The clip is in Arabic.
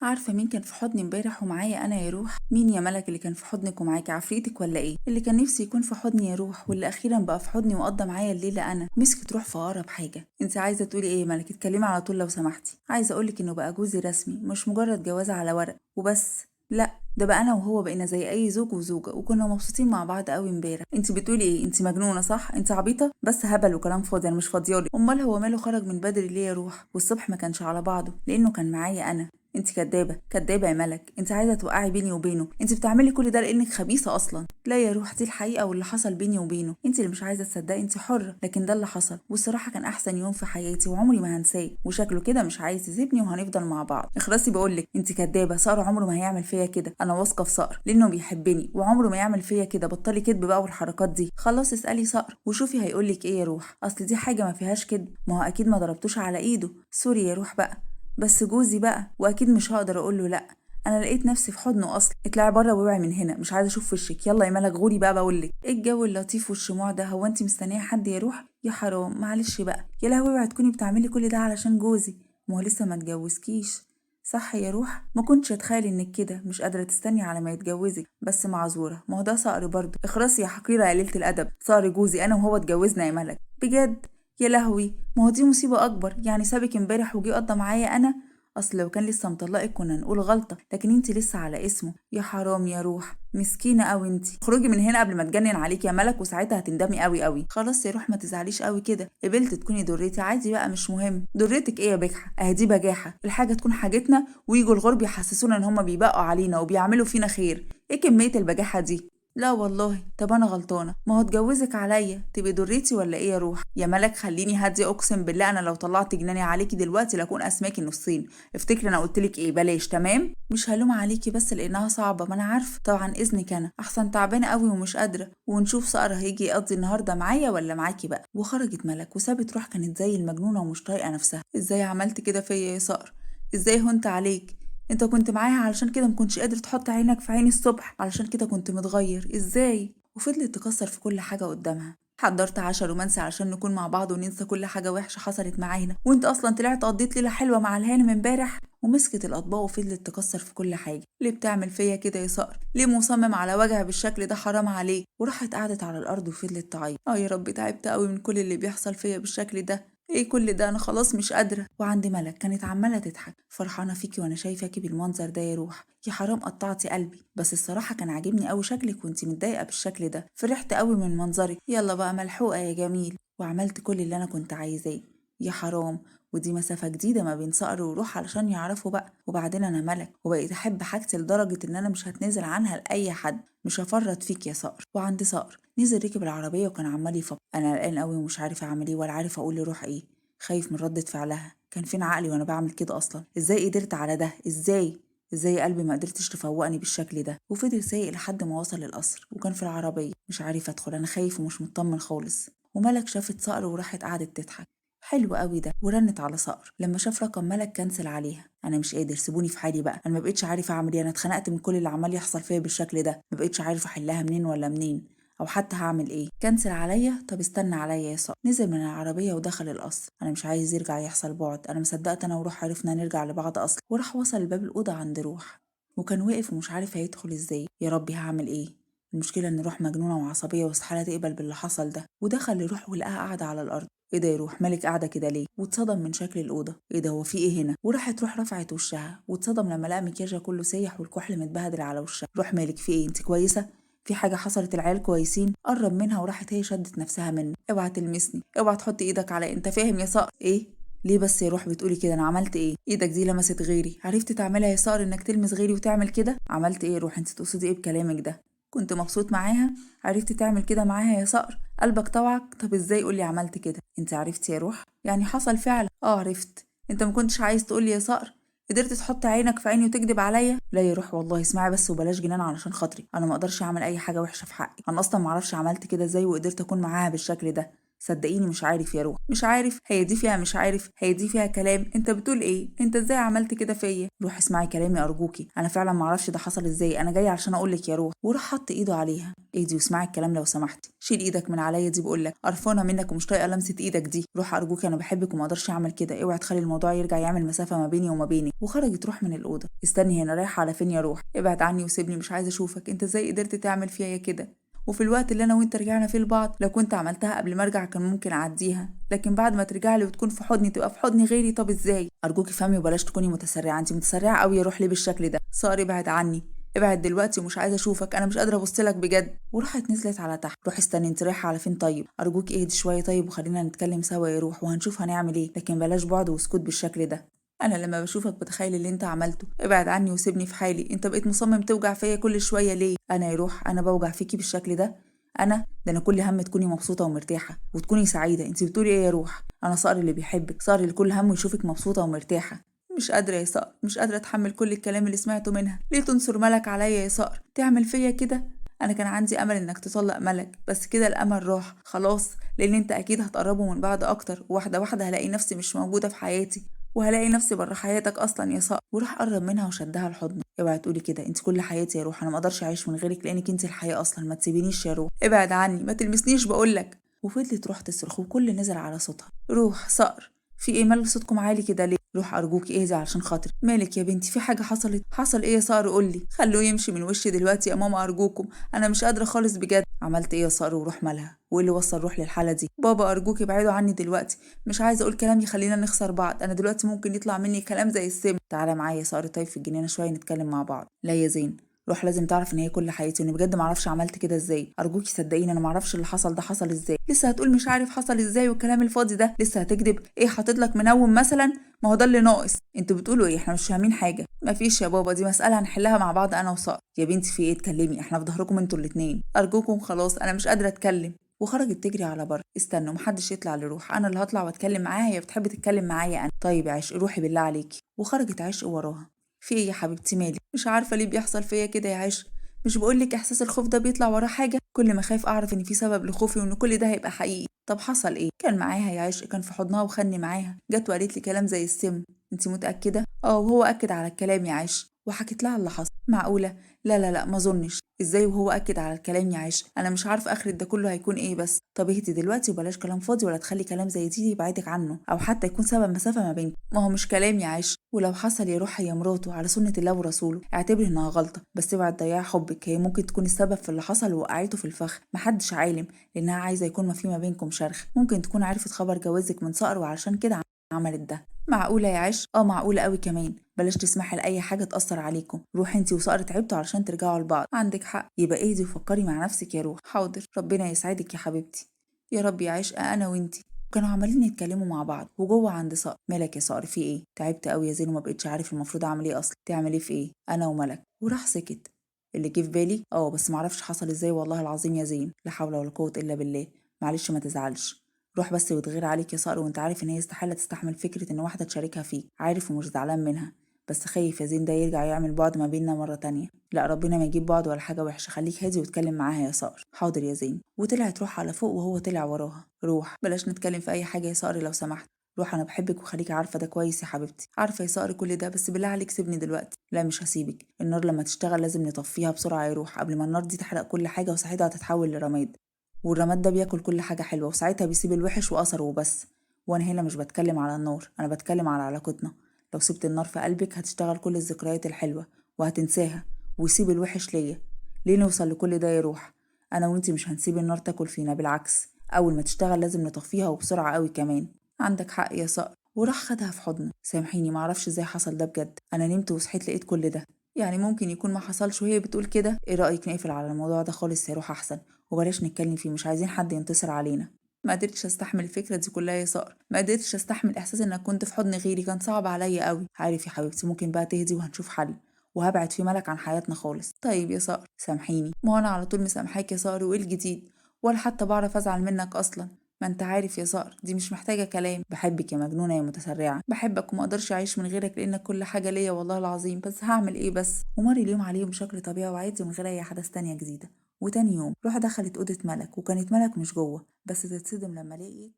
عارفة مين كان في حضني امبارح ومعايا أنا يا روح؟ مين يا ملك اللي كان في حضنك ومعاكي؟ عفريتك ولا إيه؟ اللي كان نفسي يكون في حضني يا روح واللي أخيرا بقى في حضني وقضى معايا الليلة أنا مسكت روح في أقرب حاجة. أنت عايزة تقولي إيه يا ملك؟ اتكلمي على طول لو سمحتي. عايزة أقولك إنه بقى جوزي رسمي، مش مجرد جوازة على ورق وبس. لا، ده بقى انا وهو بقينا زي اي زوج وزوجه، وكنا مبسوطين مع بعض قوي امبارح. انت بتقولي ايه؟ انت مجنونه صح؟ انت عبيطه؟ بس هبل وكلام فاضي، انا مش فاضيالك. امال هو ماله خرج من بدري ليه يا روح؟ والصبح ما كانش على بعضه لانه كان معايا انا. انت كدابه كدابه يا ملك، انت عايزه توقعي بيني وبينه. انت بتعملي كل ده لانك خبيثه اصلا. لا يا روح، دي الحقيقه واللي حصل بيني وبينه. انت اللي مش عايزه تصدقي، انت حره، لكن ده اللي حصل. والصراحه كان احسن يوم في حياتي وعمري ما هنساه. وشكله كده مش عايز يسيبني وهنفضل مع بعض. اخلصي بقولك، انت كدابه. صقر عمره ما هيعمل فيا كده، انا واثقه في صقر لانه بيحبني وعمره ما يعمل فيا كده. بطلي كدب بقى والحركات دي. خلاص اسالي صقر وشوفي هيقولك ايه يا روح. اصل دي حاجه ما فيهاش كدب، ما هو اكيد ما ضربتوش على ايده. سوري يا روح بقى، بس جوزي بقى واكيد مش هقدر اقول له لا. انا لقيت نفسي في حضنه اصلا. اطلعي بره واوعي من هنا، مش عايزه اشوف وشك. يلا يا ملك غوري بقى بقولك. ايه الجو اللطيف والشموع ده؟ هو انت مستنيه حد يا روح؟ يا حرام، معلش بقى. يا لهوي، اوعي تكوني بتعملي كل ده علشان جوزي. ما هو لسه ما اتجوزكيش. صح يا روح؟ ما كنتش اتخيل انك كده مش قادره تستني على ما يتجوزك، بس معذوره، ما هو ده صقر برضه. اخرسي يا حقيره يا ليله الادب. صقر جوزي انا وهو اتجوزنا يا ملك. بجد؟ يا لهوي، ما هو دي مصيبه اكبر. يعني سابك امبارح وجي قضى معايا انا؟ اصل لو كان لسه مطلقك كنا نقول غلطه، لكن انت لسه على اسمه. يا حرام يا روح، مسكينه قوي انت. خرجي من هنا قبل ما تجنن عليك يا ملك، وساعتها هتندمي قوي قوي. خلاص يا روح ما تزعليش قوي كده. قبلت تكوني ضرتي عادي بقى، مش مهم. ضرتك ايه يا بجحه؟ اهي دي بجاحه. الحاجه تكون حاجتنا ويجوا الغرب يحسسونا ان هم بيبقوا علينا وبيعملوا فينا خير. ايه كميه البجاحه دي؟ لا والله. طب انا غلطانه؟ ما هو اتجوزك عليا تبقي ضريتي ولا ايه يا روح؟ يا ملك خليني هاديه، اقسم بالله انا لو طلعت جناني عليكي دلوقتي لاكون اسماكي نصين. افتكري انا قلتلك ايه. بلاش. تمام؟ مش هلوم عليكي بس لانها صعبه، ما انا عارفه. طبعا اذنك، انا احسن تعبانه قوي ومش قادره. ونشوف صقر هيجي يقضي النهارده معايا ولا معاكي بقى. وخرجت ملك وسابت روح كانت زي المجنونه ومش طايقه نفسها. ازاي عملت كده فيا يا صقر؟ ازاي هنت عليك؟ انت كنت معاها علشان كده مكنتش قادر تحط عينك في عيني الصبح، علشان كده كنت متغير. ازاي؟ وفضلت تكسر في كل حاجة قدامها. حضرت عشا رومانسي علشان نكون مع بعض وننسى كل حاجة وحشة حصلت معانا، وانت اصلا طلعت قضيت ليلة حلوة مع الهانم امبارح. ومسكت الاطباق وفضلت تكسر في كل حاجة. ليه بتعمل فيا كده يا صقر؟ ليه مصمم على وجع بالشكل ده؟ حرام عليك. وراحت قعدت على الارض وفضلت تعيط. يا رب، تعبت قوي من كل اللي بيحصل فيا بالشكل ده. ايه كل ده؟ انا خلاص مش قادره. وعند ملك كانت عماله تضحك. فرحانه فيكي وانا شايفاكي بالمنظر ده يا روح. يا حرام قطعتي قلبي. بس الصراحه كان عاجبني قوي شكلك وانتي متضايقه بالشكل ده. فرحت قوي من منظرك. يلا بقى ملحوقه يا جميل. وعملت كل اللي انا كنت عايزاه. يا حرام. ودي مسافة جديدة ما بين صقر وروح علشان يعرفوا بقى. وبعدين أنا ملك وبقيت أحب حاجتي لدرجة إن أنا مش هتنازل عنها لأي حد. مش هفرط فيك يا صقر. وعند صقر نزل ركب العربية وكان عمال يفكر. أنا قلقان قوي ومش عارف أعمل إيه ولا عارف أقول لروح إيه. خايف من ردة فعلها. كان فين عقلي وأنا بعمل كده أصلا؟ إزاي قدرت على ده؟ إزاي يا قلبي ما قدرتش تفوقني بالشكل ده؟ وفضل سايق لحد ما وصل القصر وكان في العربية. مش عارف أدخل، أنا خايف ومش مطمن خالص. وملك شافت صقر وراحت قعدت تضحك. حلو قوي ده. ورنت على صقر. لما شاف رقم ملك كنسل عليها. انا مش قادر، سيبوني في حالي بقى. انا ما بقتش عارف اعمل ايه. انا اتخنقت من كل اللي عمال يحصل فيا بالشكل ده. ما بقتش عارف احلها منين ولا منين، او حتى هعمل ايه. كنسل عليا؟ طب استنى عليا يا صقر. نزل من العربيه ودخل القصر. انا مش عايز يرجع يحصل بعد. انا مصدقت انا وروح عرفنا نرجع لبعض اصلا. وراح وصل لباب الاوضه عند روح. وكان واقف ومش عارف هيدخل ازاي. يا ربي هعمل ايه؟ المشكله ان روح مجنونه وعصبيه واستحاله تقبل باللي حصل ده. ودخل لروح ولقاها قاعده على الارض. ايه ده يا روح؟ مالك قاعده كده ليه؟ واتصدم من شكل الاوضه. ايه ده؟ هو في ايه هنا؟ وراحت روح رفعت وشها واتصدم لما لقى مكياجها كله سايح والكحل متبهدل على وشها. روح مالك؟ في ايه؟ انت كويسه؟ في حاجه حصلت؟ العيال كويسين؟ قرب منها وراحت هي شدت نفسها منه. اوعى تلمسني، اوعى تحط ايدك على، انت فاهم يا صقر؟ ايه؟ ليه بس يا روح بتقولي كده؟ انا عملت ايه؟ ايدك دي لمست غيري. عرفت تعملها يا صقر انك تلمس غيري وتعمل كده؟ عملت ايه يا روح؟ انت تقصدي ايه بكلامك ده؟ كنت مبسوط معاها؟ عرفت تعمل كده معاها يا صقر؟ قلبك طوعك؟ طب ازاي؟ قولي عملت كده. انت عرفتي يا روح؟ يعني حصل فعلا؟ عرفت. انت ما كنتش عايز تقولي يا صقر؟ قدرت تحط عينك في عيني وتكذب عليا؟ لا يا روح والله، اسمعي بس وبلاش جنان علشان خاطري. انا ما اقدرش اعمل اي حاجه وحشه في حقي. انا اصلا ما اعرفش عملت كده ازاي وقدرت اكون معاها بالشكل ده. صدقيني مش عارف يا روح، مش عارف، هي دي فيها مش عارف، هي دي فيها كلام، انت بتقول ايه؟ انت ازاي عملت كده فيا؟ روح اسمعي كلامي ارجوكي، انا فعلا معرفش ده حصل ازاي، انا جاي عشان اقولك يا روح. وراح حط ايده عليها. ايدي واسمعي الكلام لو سمحتي، شيل ايدك من عليا دي بقولك، قرفانه منك ومش طايقه لمسه ايدك دي. روح ارجوكي انا بحبك وما اقدرش اعمل كده، اوعي تخلي الموضوع يرجع يعمل مسافه ما بيني وما بينك. وخرجت روح من الاوضه. استني هنا، رايحه على فين يا روح؟ ابعد عني وسيبني، مش عايزه اشوفك، انت ازاي قدرت تعمل فيا كده؟ وفي الوقت اللي انا وانت رجعنا فيه لبعض، لو كنت عملتها قبل ما ارجع كان ممكن اعديها، لكن بعد ما ترجع لي وتكون في حضني تبقى في حضن غيري؟ طب ازاي؟ ارجوكي فهمي وبلاش تكوني متسرعه، انت متسرعه قوي يا روح، ليه بالشكل ده؟ صار ابعد عني، ابعد دلوقتي ومش عايزه اشوفك، انا مش قادره ابص لك بجد. وراحت نزلت على تحت. روح استني، انت رايحه على فين؟ طيب ارجوك اهدي شويه طيب وخلينا نتكلم سوا يا روح وهنشوف هنعمل ايه، لكن بلاش بعد وسكوت بالشكل ده. انا لما بشوفك بتخيل اللي انت عملته، ابعد عني وسيبني في حالي، انت بقيت مصمم توجع فيا كل شويه ليه؟ انا يا روح انا بوجع فيكي بالشكل ده؟ ده انا كل هم تكوني مبسوطه ومرتاحه وتكوني سعيده، انت بتقولي ايه يا روح؟ انا صقر اللي بيحبك، صقر اللي كل همه يشوفك مبسوطه ومرتاحه. مش قادره يا صقر، مش قادره اتحمل كل الكلام اللي سمعته منها، ليه تنصر ملك عليا يا صقر؟ تعمل فيا كده؟ انا كان عندي امل انك تطلق ملك، بس كده الامل راح خلاص، لان انت اكيد هتقربوا من بعض اكتر، واحده واحده هلاقي نفسي مش موجوده في حياتي، وهلاقي نفسي بره حياتك اصلا يا صقر. وراح قرب منها وشدها لحضنه. اوعي تقولي كده، انت كل حياتي يا روح، انا ما اقدرش اعيش من غيرك لانك انت الحياه اصلا، ما تسيبينيش يا روح، ابعد عني، ما تلمسنيش بقولك. وفضلت روح تصرخ وكل نزل على صوتها. روح صقر، في ايه؟ مال صوتكم عالي كده ليه؟ روح ارجوكي اهدي علشان خاطري. مالك يا بنتي؟ في حاجه حصلت؟ حصل ايه يا صقر؟ قولي. خلوه يمشي من وشي دلوقتي يا ماما ارجوكم، انا مش قادره خالص بجد. عملت ايه يا صقر وروح مالها؟ وايه اللي وصل روح للحاله دي؟ بابا ارجوكي ابعدوا عني دلوقتي، مش عايزه اقول كلام يخلينا نخسر بعض، انا دلوقتي ممكن يطلع مني كلام زي السم. تعالى معايا يا صقر طيب في الجنينه شويه نتكلم مع بعض. لا يا زين، روح لازم تعرف ان هي كل حياتي، واني بجد معرفش عملت كده ازاي، ارجوكي صدقيني انا معرفش اللي حصل ده حصل ازاي. لسه هتقول مش عارف حصل ازاي والكلام الفاضي ده؟ لسه هتكذب؟ ايه حاطط لك منوم مثلا؟ ما هو ده اللي ناقص. انتوا بتقولوا ايه؟ احنا مش فاهمين حاجه. مفيش يا بابا، دي مساله هنحلها مع بعض انا وصقر. يا بنتي في ايه؟ اتكلمي، احنا في ظهركم انتوا الاتنين، ارجوكم خلاص انا مش قادره اتكلم. وخرجت تجري على بره. استنوا محدش يطلع لروح، انا اللي هطلع واتكلم معاها، هي بتحب تتكلم معايا انا. طيب يا عشق روحي بالله عليكي. وخرجت عشق وراها. في ايه يا حبيبتي مالك؟ مش عارفه ليه بيحصل فيا كده يا عشق، مش بقولك احساس الخوف ده بيطلع وراه حاجه، كل ما خايف اعرف ان في سبب لخوفي وان كل ده هيبقى حقيقي. طب حصل ايه؟ كان معاها يا عشق، كان في حضنها وخدني معاها، جت وقالت لي كلام زي السم. انتي متاكده؟ اه وهو اكد على الكلام يا عشق، وحكيت لها اللي حصل. معقوله؟ لا لا لا ما اظنش. ازاي وهو اكد على الكلام يا عشق؟ انا مش عارفه اخرة ده كله هيكون ايه بس. طب اهدي دلوقتي وبلاش كلام فاضي، ولا تخلي كلام زي دي يبعدك عنه او حتى يكون سبب مسافه ما بينكم. ما هو مش كلام يا عشق، ولو حصل يا روح هي مراته على سنه الله ورسوله، اعتبري انها غلطه، بس اوعي تضيعي حبك، هي ممكن تكون السبب في اللي حصل ووقعته في الفخ، محدش عالم، لانها عايزه يكون ما في ما بينكم شرخ، ممكن تكون عرفت خبر جوازك من صقر وعلشان كده عملت ده. معقولة يا عش؟ اه معقولة قوي كمان، بلاش تسمحي لأي حاجة تأثر عليكم، روحي انتي وصقر تعبتوا علشان ترجعوا لبعض. عندك حق، يبقى اهدي وفكري مع نفسك يا روح. حاضر، ربنا يسعدك يا حبيبتي. يا رب يا عشق انا وانتي. كانوا عمالين يتكلموا مع بعض وجوه عند صقر. مالك يا صقر في ايه؟ تعبت قوي يا زين وما بقتش عارف المفروض اعمل ايه اصلا. تعمل ايه في ايه؟ انا وملك. وراح سكت. اللي جه في بالي بس معرفش حصل ازاي والله العظيم يا زين، لا حول ولا قوة الا بالله. معلش ما تزعلش. روح بس وتغير عليك يا صقر، وانت عارف ان هي استحالة تستحمل فكرة ان واحدة تشاركها فيك، عارف ومش زعلان منها، بس خايف يا زين ده يرجع يعمل بعد ما بيننا مرة تانية. لا ربنا ما يجيب بعد ولا حاجة وحشة، خليك هادي واتكلم معاها يا صقر. حاضر يا زين. وطلعت روح على فوق وهو طلع وراها. روح بلاش نتكلم في اي حاجة يا صقر لو سمحت. روح انا بحبك وخليكي عارفة ده كويس يا حبيبتي. عارفة يا صقر كل ده، بس بالله عليك سيبني دلوقتي. لا مش هسيبك، النار لما تشتغل لازم نطفيها بسرعة يا روح، قبل ما النار دي تحرق كل حاجة وساعتها هتتحول لرماد، والرماد ده بياكل كل حاجة حلوة وساعتها بيسيب الوحش وأثره وبس. وأنا هنا مش بتكلم على النار، أنا بتكلم على علاقتنا. لو سبت النار في قلبك هتشتغل كل الذكريات الحلوة وهتنساها ويسيب الوحش ليا. ليه نوصل لكل ده يا روح؟ أنا وإنتي مش هنسيب النار تاكل فينا، بالعكس أول ما تشتغل لازم نطفيها وبسرعة قوي كمان. عندك حق يا صقر. وراح خدها في حضنه. سامحيني معرفش ازاي حصل ده بجد، أنا نمت وصحيت لقيت كل ده. يعني ممكن يكون ما حصلش وهي بتقول كده. ايه رأيك نقفل على الموضوع ده خالص يا روح أحسن، وبلاش نتكلم فيه، مش عايزين حد ينتصر علينا. ما قدرتش استحمل الفكره دي كلها يا صقر، ما قدرتش استحمل احساس انك كنت في حضن غيري، كان صعب عليا قوي. عارف يا حبيبتي ممكن بقى تهدي وهنشوف حل، وهبعد في ملك عن حياتنا خالص. طيب يا صقر سامحيني، ما انا على طول مسامحاك يا صقر، وايه الجديد؟ ولا حتى بعرف ازعل منك اصلا. ما انت عارف يا صقر دي مش محتاجه كلام، بحبك يا مجنونه يا متسرعه، بحبك وما اقدرش اعيش من غيرك لانك كل حاجه ليا والله العظيم، بس هعمل ايه بس. ومر اليوم عليهم بشكل طبيعي وعادي من غير اي احداث تانية جديده. وتاني يوم روح دخلت أوضة ملك وكانت ملك مش جوه، بس تتصدم لما لقيت